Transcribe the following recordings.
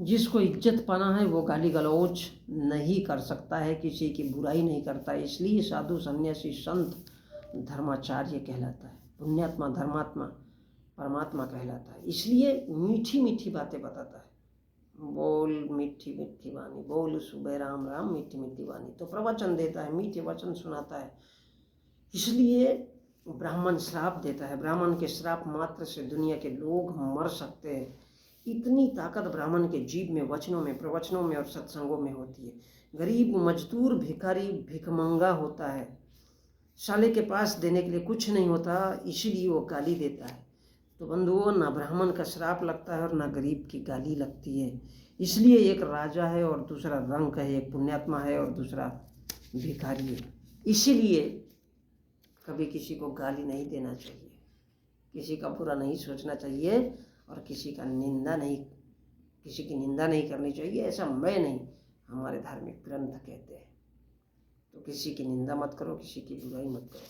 जिसको इज्जत पाना है वो गाली गलौज नहीं कर सकता है, किसी की बुराई नहीं करता है। इसलिए साधु सन्यासी संत धर्माचार्य कहलाता है, पुण्यात्मा धर्मात्मा परमात्मा कहलाता है। इसलिए मीठी मीठी बातें बताता है। बोल मीठी मीठी वाणी, बोल सुबह राम राम मीठी मीठी वाणी। तो प्रवचन देता है, मीठे वचन सुनाता है। इसलिए ब्राह्मण श्राप देता है। ब्राह्मण के श्राप मात्र से दुनिया के लोग मर सकते हैं। इतनी ताकत ब्राह्मण के जीव में, वचनों में, प्रवचनों में और सत्संगों में होती है। गरीब मजदूर भिखारी भिखमंगा होता है, साले के पास देने के लिए कुछ नहीं होता, इसीलिए वो गाली देता है। तो बंधुओं, ना ब्राह्मण का श्राप लगता है और ना गरीब की गाली लगती है। इसलिए एक राजा है और दूसरा रंक है, एक पुण्यात्मा है और दूसरा भिखारी है। इसीलिए कभी किसी को गाली नहीं देना चाहिए, किसी का बुरा नहीं सोचना चाहिए और किसी की निंदा नहीं करनी चाहिए। ऐसा मैं नहीं, हमारे धार्मिक ग्रंथ कहते हैं। तो किसी की निंदा मत करो, किसी की बुराई मत करो।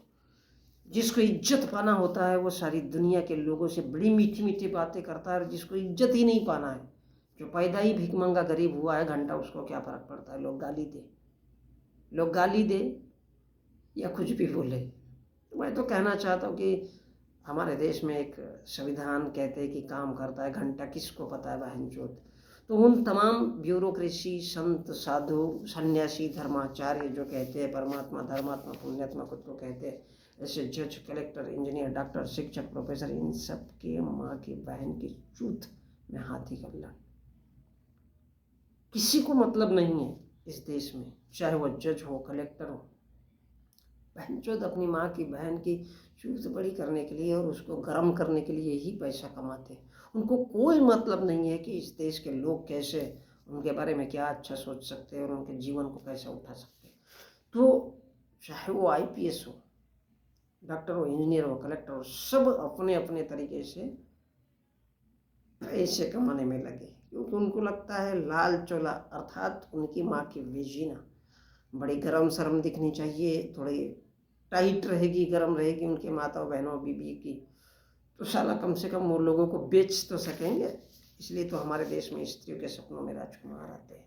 जिसको इज्जत पाना होता है वो सारी दुनिया के लोगों से बड़ी मीठी मीठी बातें करता है। और जिसको इज्जत ही नहीं पाना है, जो पैदा ही भिखमंगा गरीब हुआ है घंटा, उसको क्या फर्क पड़ता है। लोग गाली दे या कुछ भी बोले। तो मैं तो कहना चाहता हूँ कि हमारे देश में एक संविधान कहते हैं कि काम करता है घंटा, किसको पता है बहनचोद। तो उन तमाम ब्यूरोक्रेसी, संत, साधु, सन्यासी, धर्माचार्य जो कहते हैं परमात्मा धर्मात्मा पुण्यात्मा खुद को कहते हैं, ऐसे जज, कलेक्टर, इंजीनियर, डॉक्टर, शिक्षक, प्रोफेसर, इन सब के माँ की बहन की चूत में हाथी कर ला। किसी को मतलब नहीं है इस देश में, चाहे वो जज हो, कलेक्टर हो। बहनचोद अपनी माँ की बहन की चूत बड़ी करने के लिए और उसको गर्म करने के लिए ही पैसा कमाते हैं। उनको कोई मतलब नहीं है कि इस देश के लोग कैसे, उनके बारे में क्या अच्छा सोच सकते हैं और उनके जीवन को कैसे उठा सकते हैं। तो चाहे वो IPS हो, डॉक्टर हो, इंजीनियर हो, कलेक्टर हो, सब अपने अपने तरीके से पैसे कमाने में लगे, क्योंकि उनको लगता है लाल चोला अर्थात उनकी माँ की वेजिना बड़ी गरम शर्म दिखनी चाहिए, थोड़ी टाइट रहेगी, गरम रहेगी उनके माता बहनों बीबी की, तो साला कम से कम वो लोगों को बेच तो सकेंगे। इसलिए तो हमारे देश में स्त्रियों के सपनों में राजकुमार आते हैं।